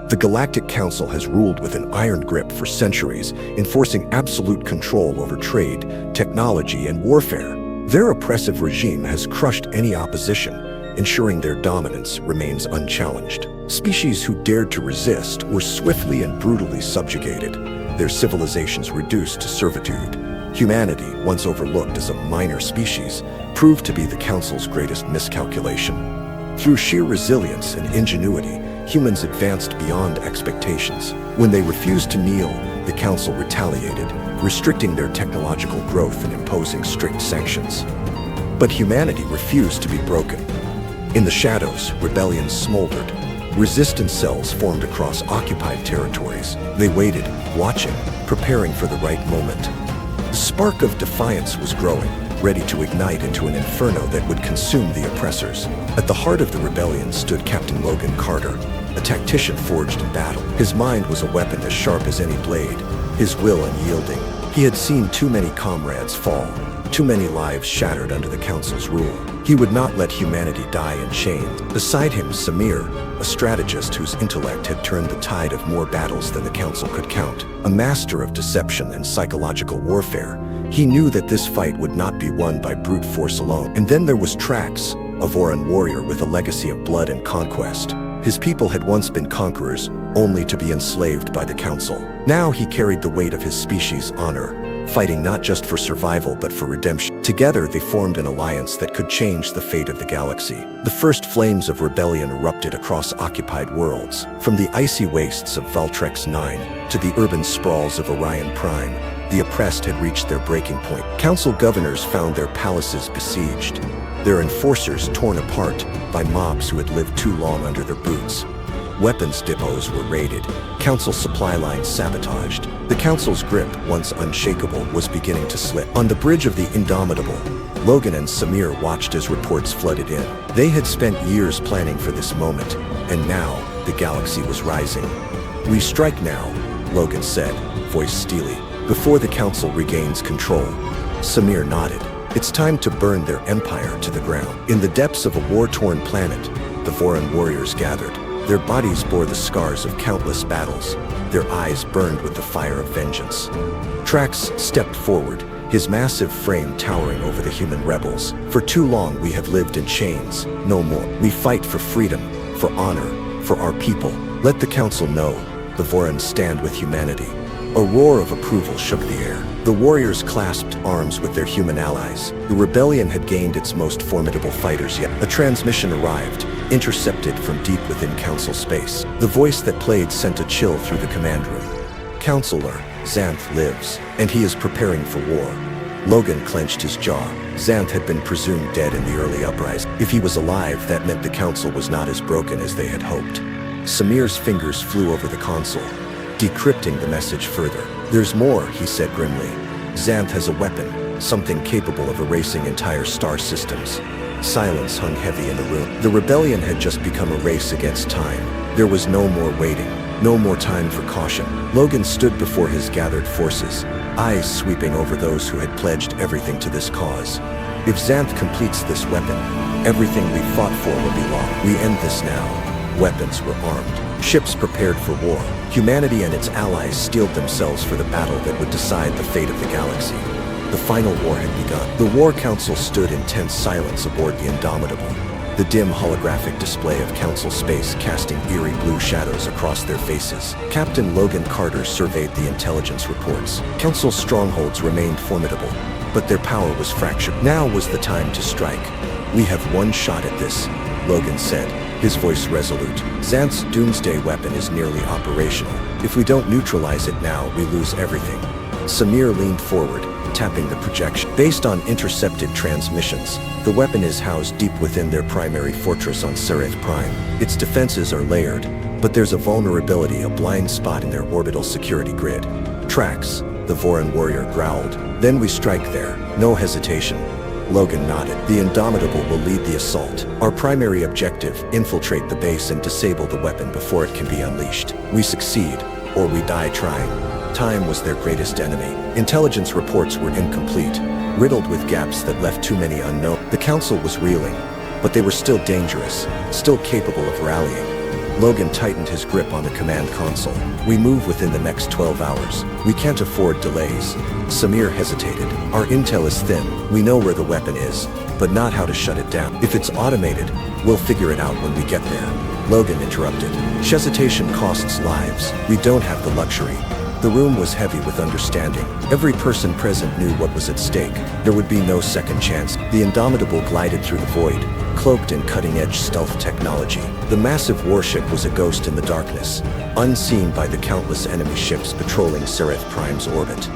The Galactic Council has ruled with an iron grip for centuries, enforcing absolute control over trade, technology, and warfare. Their oppressive regime has crushed any opposition, ensuring their dominance remains unchallenged. Species who dared to resist were swiftly and brutally subjugated, their civilizations reduced to servitude. Humanity, once overlooked as a minor species, proved to be the Council's greatest miscalculation. Through sheer resilience and ingenuity, humans advanced beyond expectations. When they refused to kneel, the Council retaliated, restricting their technological growth and imposing strict sanctions. But humanity refused to be broken. In the shadows, rebellions smoldered. Resistance cells formed across occupied territories. They waited, watching, preparing for the right moment. The spark of defiance was growing, ready to ignite into an inferno that would consume the oppressors. At the heart of the rebellion stood Captain Logan Carter, a tactician forged in battle. His mind was a weapon as sharp as any blade, his will unyielding. He had seen too many comrades fall, too many lives shattered under the Council's rule. He would not let humanity die in chains. Beside him, Samir, a strategist whose intellect had turned the tide of more battles than the Council could count. A master of deception and psychological warfare, he knew that this fight would not be won by brute force alone. And then there was Trax, a Voran warrior with a legacy of blood and conquest. His people had once been conquerors, only to be enslaved by the Council. Now he carried the weight of his species' honor, fighting not just for survival but for redemption. Together they formed an alliance that could change the fate of the galaxy. The first flames of rebellion erupted across occupied worlds, from the icy wastes of Valtrex 9 to the urban sprawls of Orion Prime. The oppressed had reached their breaking point. Council governors found their palaces besieged, their enforcers torn apart by mobs who had lived too long under their boots. Weapons depots were raided, Council supply lines sabotaged. The Council's grip, once unshakable, was beginning to slip. On the bridge of the Indomitable, Logan and Samir watched as reports flooded in. They had spent years planning for this moment, and now the galaxy was rising. "We strike now," Logan said, voice steely, "before the Council regains control." Samir nodded. "It's time to burn their empire to the ground." In the depths of a war-torn planet, the Voran warriors gathered. Their bodies bore the scars of countless battles. Their eyes burned with the fire of vengeance. Trax stepped forward, his massive frame towering over the human rebels. "For too long we have lived in chains. No more. We fight for freedom, for honor, for our people. Let the Council know. The Vorans stand with humanity." A roar of approval shook the air. The warriors clasped arms with their human allies. The rebellion had gained its most formidable fighters yet. A transmission arrived, intercepted from deep within Council space. The voice that played sent a chill through the command room. "Counselor, Xanth lives, and he is preparing for war." Logan clenched his jaw. Xanth had been presumed dead in the early uprising. If he was alive, that meant the Council was not as broken as they had hoped. Samir's fingers flew over the console, decrypting the message further. "There's more," he said grimly. "Xanth has a weapon, something capable of erasing entire star systems." Silence hung heavy in the room. The rebellion had just become a race against time. There was no more waiting, no more time for caution. Logan stood before his gathered forces, eyes sweeping over those who had pledged everything to this cause. "If Xanth completes this weapon, everything we fought for will be lost. We end this now." Weapons were armed, ships prepared for war. Humanity and its allies steeled themselves for the battle that would decide the fate of the galaxy. The final war had begun. The War Council stood in tense silence aboard the Indomitable, the dim holographic display of Council space casting eerie blue shadows across their faces. Captain Logan Carter surveyed the intelligence reports. Council strongholds remained formidable, but their power was fractured. Now was the time to strike. "We have one shot at this," Logan said, his voice resolute. "Xanth's doomsday weapon is nearly operational. If we don't neutralize it now, we lose everything." Samir leaned forward, tapping the projection. "Based on intercepted transmissions, the weapon is housed deep within their primary fortress on Sereth Prime. Its defenses are layered, but there's a vulnerability, a blind spot in their orbital security grid." "Trax," the Voran warrior growled. "Then we strike there, no hesitation." Logan nodded. "The Indomitable will lead the assault. Our primary objective, infiltrate the base and disable the weapon before it can be unleashed. We succeed, or we die trying." Time was their greatest enemy. Intelligence reports were incomplete, riddled with gaps that left too many unknown. The Council was reeling, but they were still dangerous, still capable of rallying. Logan tightened his grip on the command console. We move within the next 12 hours. We can't afford delays. Samir hesitated. Our intel is thin. We know where the weapon is, but not how to shut it down. If it's automated, we'll figure it out when we get there. Logan interrupted. Hesitation costs lives. We don't have the luxury. The room was heavy with understanding. Every person present knew what was at stake. There would be no second chance. The Indomitable glided through the void, cloaked in cutting-edge stealth technology. The massive warship was a ghost in the darkness, unseen by the countless enemy ships patrolling Seraph Prime's orbit.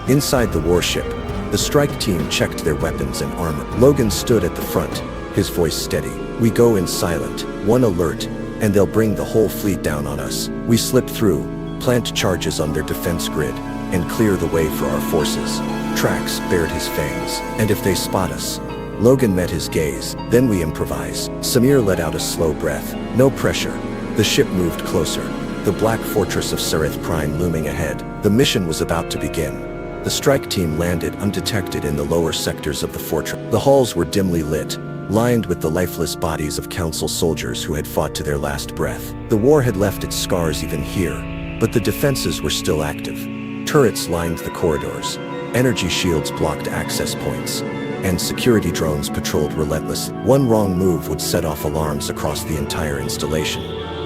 Inside the warship, the strike team checked their weapons and armor. Logan stood at the front, his voice steady. We go in silent, one alert, and they'll bring the whole fleet down on us. We slip through, plant charges on their defense grid, and clear the way for our forces. Trax bared his fangs. And if they spot us? Logan met his gaze. Then we improvise. Samir let out a slow breath. No pressure. The ship moved closer, the black fortress of Seraph Prime looming ahead. The mission was about to begin. The strike team landed undetected in the lower sectors of the fortress. The halls were dimly lit, lined with the lifeless bodies of Council soldiers who had fought to their last breath. The war had left its scars even here, but the defenses were still active. Turrets lined the corridors, energy shields blocked access points, and security drones patrolled relentlessly. One wrong move would set off alarms across the entire installation.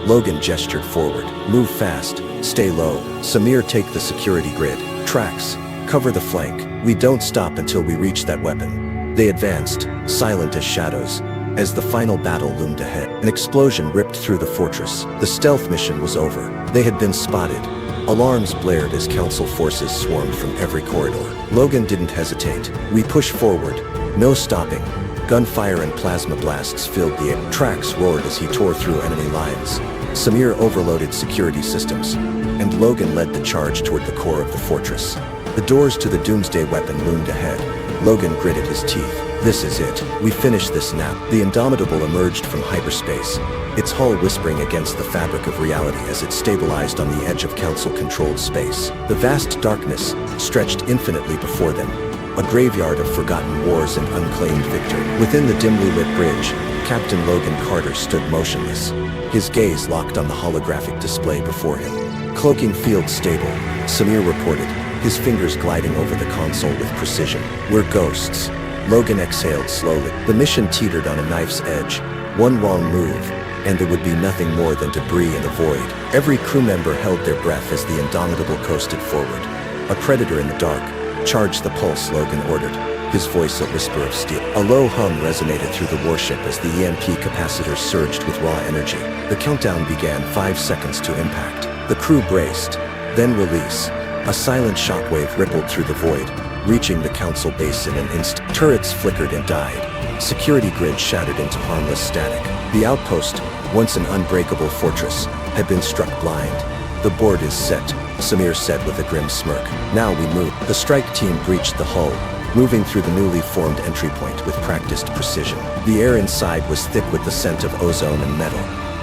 Logan gestured forward. Move fast, stay low. Samir, take the security grid. Trax, cover the flank. We don't stop until we reach that weapon. They advanced, silent as shadows, as the final battle loomed ahead. An explosion ripped through the fortress. The stealth mission was over. They had been spotted. Alarms blared as Council forces swarmed from every corridor. Logan didn't hesitate. We pushed forward. No stopping. Gunfire and plasma blasts filled the air. Trax roared as he tore through enemy lines. Samir overloaded security systems, and Logan led the charge toward the core of the fortress. The doors to the Doomsday weapon loomed ahead. Logan gritted his teeth. This is it. We finish this now. The Indomitable emerged from hyperspace, its hull whispering against the fabric of reality as it stabilized on the edge of Council-controlled space. The vast darkness stretched infinitely before them, a graveyard of forgotten wars and unclaimed victory. Within the dimly lit bridge, Captain Logan Carter stood motionless, his gaze locked on the holographic display before him. Cloaking field stable, Samir reported, his fingers gliding over the console with precision. We're ghosts. Logan exhaled slowly. The mission teetered on a knife's edge. One wrong move, and there would be nothing more than debris in the void. Every crew member held their breath as the Indomitable coasted forward. A predator in the dark. Charge the pulse, Logan ordered, his voice a whisper of steel. A low hum resonated through the warship as the EMP capacitors surged with raw energy. The countdown began, 5 seconds to impact. The crew braced, then release. A silent shockwave rippled through the void, reaching the Council base in an instant. Turrets flickered and died. Security grid shattered into harmless static. The outpost, once an unbreakable fortress, had been struck blind. The board is set, Samir said with a grim smirk. Now we move. The strike team breached the hull, moving through the newly formed entry point with practiced precision. The air inside was thick with the scent of ozone and metal,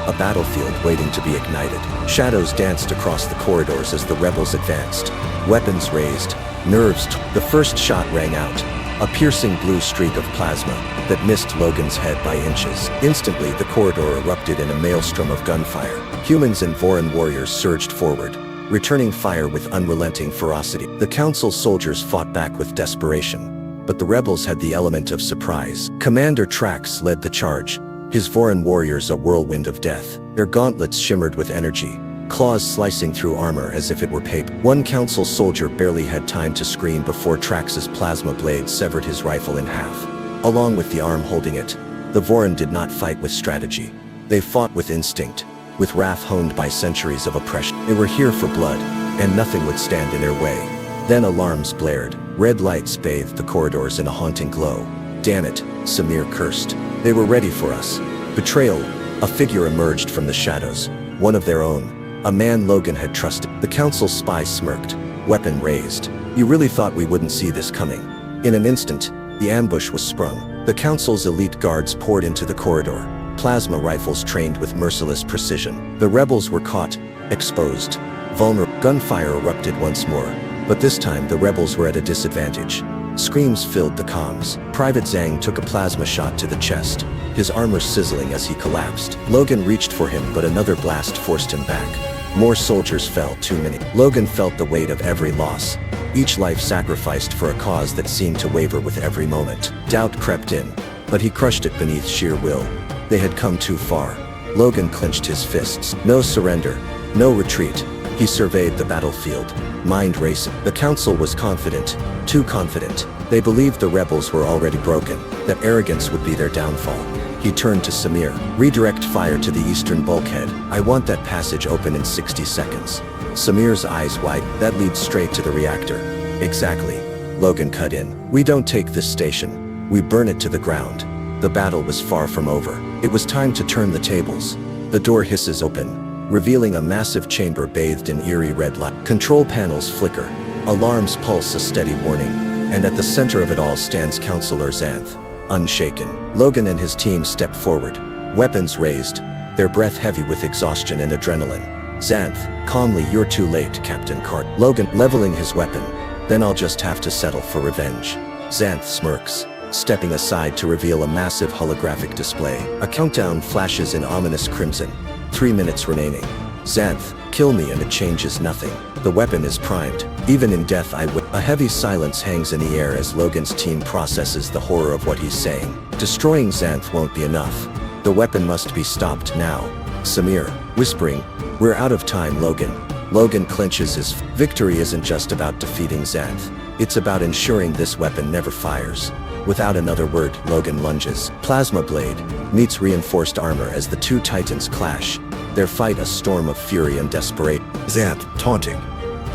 a battlefield waiting to be ignited. Shadows danced across the corridors as the rebels advanced. Weapons raised, nerves The first shot rang out, a piercing blue streak of plasma that missed Logan's head by inches. Instantly, the corridor erupted in a maelstrom of gunfire. Humans and Voran warriors surged forward, returning fire with unrelenting ferocity. The Council soldiers fought back with desperation, but the rebels had the element of surprise. Commander Trax led the charge, his Voran warriors a whirlwind of death. Their gauntlets shimmered with energy, claws slicing through armor as if it were paper. One Council soldier barely had time to scream before Trax's plasma blade severed his rifle in half. Along with the arm holding it, the Voran did not fight with strategy. They fought with instinct, with wrath honed by centuries of oppression. They were here for blood, and nothing would stand in their way. Then alarms blared. Red lights bathed the corridors in a haunting glow. Damn it, Samir cursed. They were ready for us. Betrayal. A figure emerged from the shadows, one of their own. A man Logan had trusted. The Council spy smirked, weapon raised. You really thought we wouldn't see this coming? In an instant, the ambush was sprung. The Council's elite guards poured into the corridor, plasma rifles trained with merciless precision. The rebels were caught, exposed, vulnerable. Gunfire erupted once more, but this time the rebels were at a disadvantage. Screams filled the comms. Private Zhang took a plasma shot to the chest, his armor sizzling as he collapsed. Logan reached for him, but another blast forced him back. More soldiers fell, too many. Logan felt the weight of every loss, each life sacrificed for a cause that seemed to waver with every moment. Doubt crept in, but he crushed it beneath sheer will. They had come too far. Logan clenched his fists. No surrender, no retreat. He surveyed the battlefield, mind racing. The council was confident, too confident. They believed the rebels were already broken, that arrogance would be their downfall. He turned to Samir. Redirect fire to the eastern bulkhead. I want that passage open in 60 seconds. Samir's eyes widened. That leads straight to the reactor. Exactly. Logan cut in. We don't take this station. We burn it to the ground. The battle was far from over. It was time to turn the tables. The door hisses open, revealing a massive chamber bathed in eerie red light. Control panels flicker. Alarms pulse a steady warning. And at the center of it all stands Counselor Xanth, unshaken. Logan and his team step forward, weapons raised, their breath heavy with exhaustion and adrenaline. Xanth, calmly, you're too late, Captain Cart. Logan, leveling his weapon. Then I'll just have to settle for revenge. Xanth smirks, stepping aside to reveal a massive holographic display. A countdown flashes in ominous crimson. 3 minutes remaining. Xanth, kill me and it changes nothing. The weapon is primed. Even in death I will. A heavy silence hangs in the air as Logan's team processes the horror of what he's saying. Destroying Xanth won't be enough. The weapon must be stopped now. Samir, whispering, we're out of time, Logan. Logan clenches his victory isn't just about defeating Xanth. It's about ensuring this weapon never fires. Without another word, Logan lunges. Plasma blade meets reinforced armor as the two titans clash. Their fight a storm of fury and desperation. Xanth, taunting.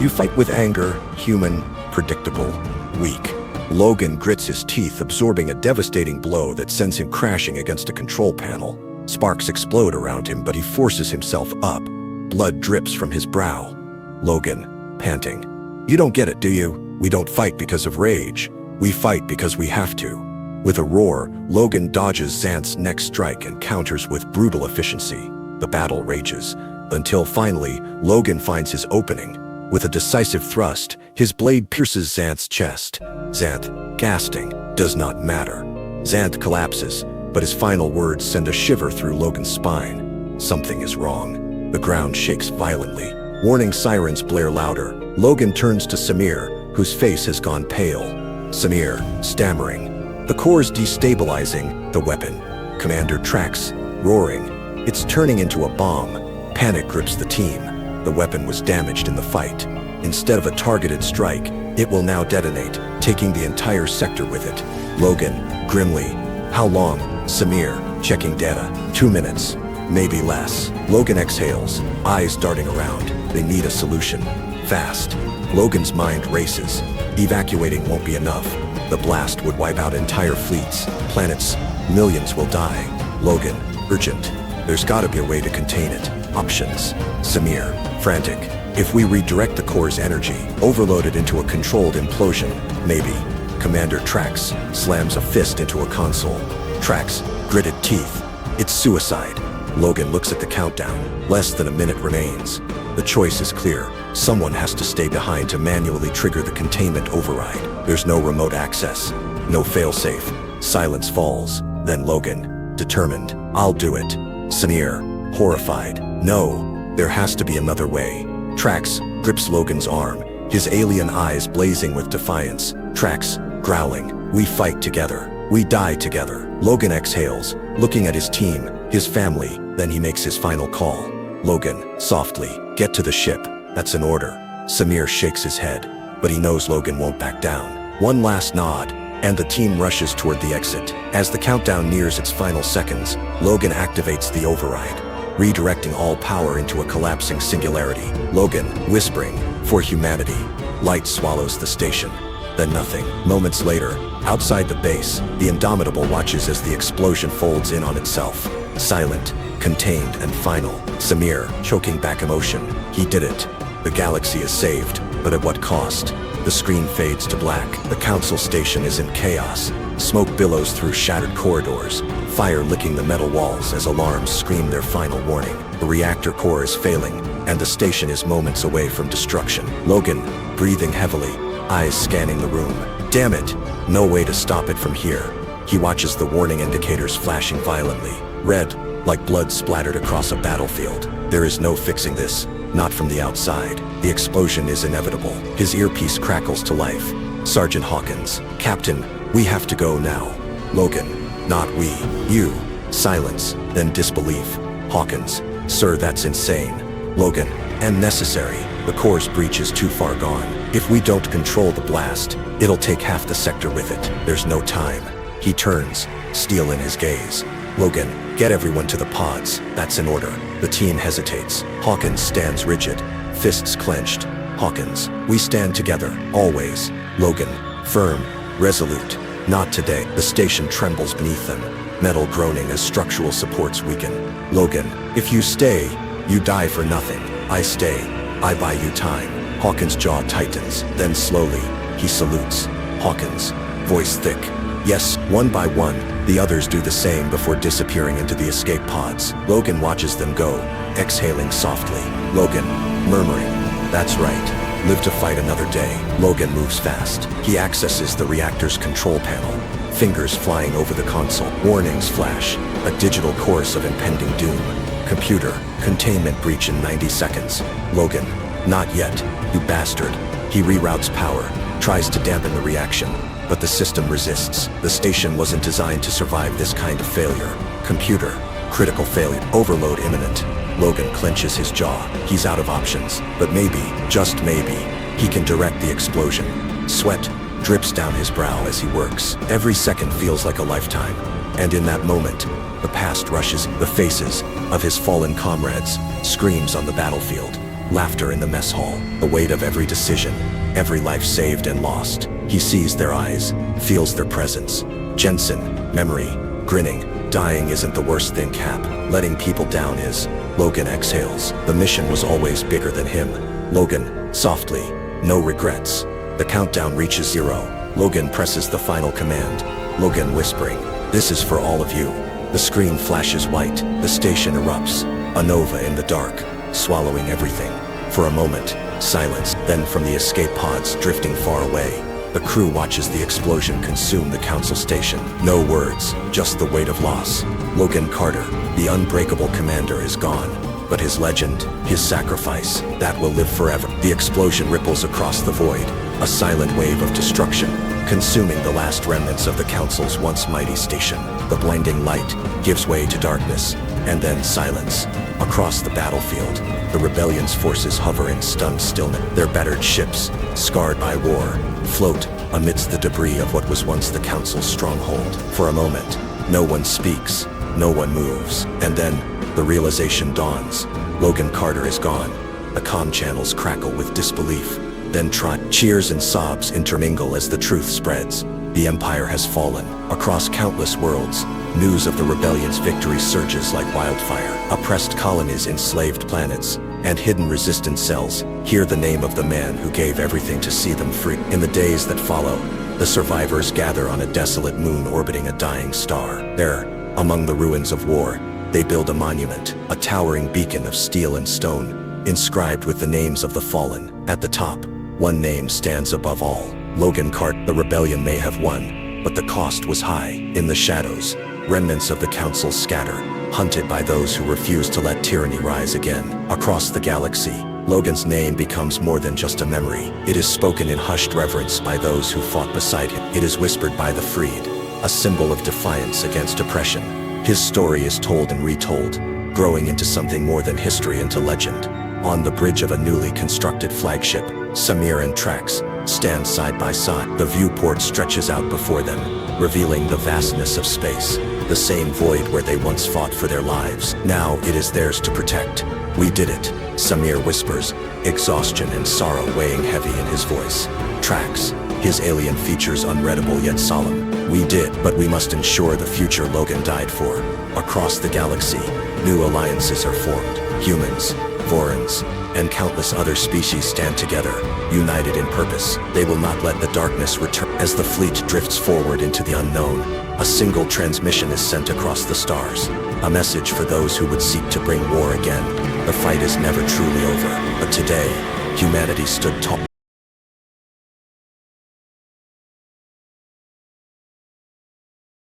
You fight with anger, human, predictable, weak. Logan grits his teeth, absorbing a devastating blow that sends him crashing against a control panel. Sparks explode around him, but he forces himself up. Blood drips from his brow. Logan, panting. You don't get it, do you? We don't fight because of rage. We fight because we have to. With a roar, Logan dodges Xanth's next strike and counters with brutal efficiency. The battle rages, until finally, Logan finds his opening. With a decisive thrust, his blade pierces Xanth's chest. Xanth, gasping, does not matter. Xanth collapses, but his final words send a shiver through Logan's spine. Something is wrong. The ground shakes violently. Warning sirens blare louder. Logan turns to Samir, whose face has gone pale. Samir, stammering. The core's destabilizing the weapon. Commander tracks, roaring. It's turning into a bomb. Panic grips the team. The weapon was damaged in the fight. Instead of a targeted strike, it will now detonate, taking the entire sector with it. Logan, grimly. How long? Samir, checking data. 2 minutes. Maybe less. Logan exhales, eyes darting around. They need a solution. Fast. Logan's mind races. Evacuating won't be enough. The blast would wipe out entire fleets, planets. Millions will die. Logan, urgent. There's gotta be a way to contain it. Options. Samir, frantic. If we redirect the core's energy, overload it into a controlled implosion, maybe. Commander Trax slams a fist into a console. Trax, gritted teeth. It's suicide. Logan looks at the countdown. Less than a minute remains. The choice is clear. Someone has to stay behind to manually trigger the containment override. There's no remote access, no failsafe. Silence falls. Then Logan, determined. I'll do it. Samir, horrified. No, there has to be another way. Trax grips Logan's arm, his alien eyes blazing with defiance. Trax, growling. We fight together. We die together. Logan exhales, looking at his team, his family, then he makes his final call. Logan, softly, get to the ship. That's an order. Samir shakes his head, but he knows Logan won't back down. One last nod, and the team rushes toward the exit. As the countdown nears its final seconds, Logan activates the override, redirecting all power into a collapsing singularity. Logan, whispering, for humanity. Light swallows the station. Then nothing. Moments later, outside the base, the Indomitable watches as the explosion folds in on itself. Silent, contained, and final. Samir, choking back emotion. He did it. The galaxy is saved, but at what cost? The screen fades to black. The council station is in chaos. Smoke billows through shattered corridors, fire licking the metal walls as alarms scream their final warning. The reactor core is failing, and the station is moments away from destruction. Logan, breathing heavily, eyes scanning the room. Damn it, no way to stop it from here. He watches the warning indicators flashing violently, red, like blood splattered across a battlefield. There is no fixing this, not from the outside. The explosion is inevitable. His earpiece crackles to life. Sergeant Hawkins, Captain, we have to go now. Logan, not we, you. Silence, then disbelief. Hawkins, sir, that's insane. Logan, and necessary. The core's breach is too far gone. If we don't control the blast, it'll take half the sector with it. There's no time. He turns, steel in his gaze. Logan, get everyone to the pods. That's an order. The team hesitates. Hawkins stands rigid, fists clenched. Hawkins, we stand together, always. Logan, firm, resolute. Not today. The station trembles beneath them, metal groaning as structural supports weaken. Logan, if you stay, you die for nothing. I stay. I buy you time. Hawkins' jaw tightens, then slowly, he salutes. Hawkins, voice thick. Yes, one by one, the others do the same before disappearing into the escape pods. Logan watches them go, exhaling softly. Logan, murmuring, that's right, live to fight another day. Logan moves fast. He accesses the reactor's control panel, fingers flying over the console. Warnings flash, a digital chorus of impending doom. Computer, containment breach in 90 seconds. Logan, not yet, you bastard. He reroutes power, tries to dampen the reaction, but the system resists. The station wasn't designed to survive this kind of failure. Computer, critical failure, overload imminent. Logan clenches his jaw. He's out of options, but maybe, just maybe, he can direct the explosion. Sweat drips down his brow as he works. Every second feels like a lifetime, and in that moment, the past rushes. The faces of his fallen comrades, screams on the battlefield, laughter in the mess hall, the weight of every decision, every life saved and lost. He sees their eyes, feels their presence. Jensen, memory, grinning. Dying isn't the worst thing, Cap. Letting people down is. Logan exhales. The mission was always bigger than him. Logan, softly, no regrets. The countdown reaches 0. Logan presses the final command. Logan whispering, this is for all of you. The screen flashes white. The station erupts. A nova in the dark, swallowing everything. For a moment, silence. Then from the escape pods drifting far away, the crew watches the explosion consume the council station. No words, just the weight of loss. Logan Carter, the unbreakable commander, is gone. But his legend, his sacrifice, that will live forever. The explosion ripples across the void, a silent wave of destruction, consuming the last remnants of the council's once mighty station. The blinding light gives way to darkness, and then silence. Across the battlefield, the rebellion's forces hover in stunned stillness. Their battered ships, scarred by war, float amidst the debris of what was once the council's stronghold. For a moment, no one speaks, no one moves, and then the realization dawns. Logan Carter is gone. The comm channels crackle with disbelief. Then cheers and sobs intermingle as the truth spreads. The Empire has fallen. Across countless worlds, news of the rebellion's victory surges like wildfire. Oppressed colonies, enslaved planets, and hidden resistance cells hear the name of the man who gave everything to see them free. In the days that follow, the survivors gather on a desolate moon orbiting a dying star. There, among the ruins of war, they build a monument, a towering beacon of steel and stone, inscribed with the names of the fallen. At the top, one name stands above all. Logan Carter. The rebellion may have won, but the cost was high. In the shadows, remnants of the council scatter, hunted by those who refuse to let tyranny rise again. Across the galaxy, Logan's name becomes more than just a memory. It is spoken in hushed reverence by those who fought beside him. It is whispered by the freed, a symbol of defiance against oppression. His story is told and retold, growing into something more than history, into legend. On the bridge of a newly constructed flagship, Samir and Trax stand side by side. The viewport stretches out before them, revealing the vastness of space. The same void where they once fought for their lives. Now it is theirs to protect. We did it, Samir whispers, exhaustion and sorrow weighing heavy in his voice. Trax, his alien features unreadable yet solemn. We did, but we must ensure the future Logan died for. Across the galaxy, new alliances are formed. Humans, Vorans, and countless other species stand together, united in purpose. They will not let the darkness return. As the fleet drifts forward into the unknown, a single transmission is sent across the stars. A message for those who would seek to bring war again. The fight is never truly over, but today, humanity stood tall.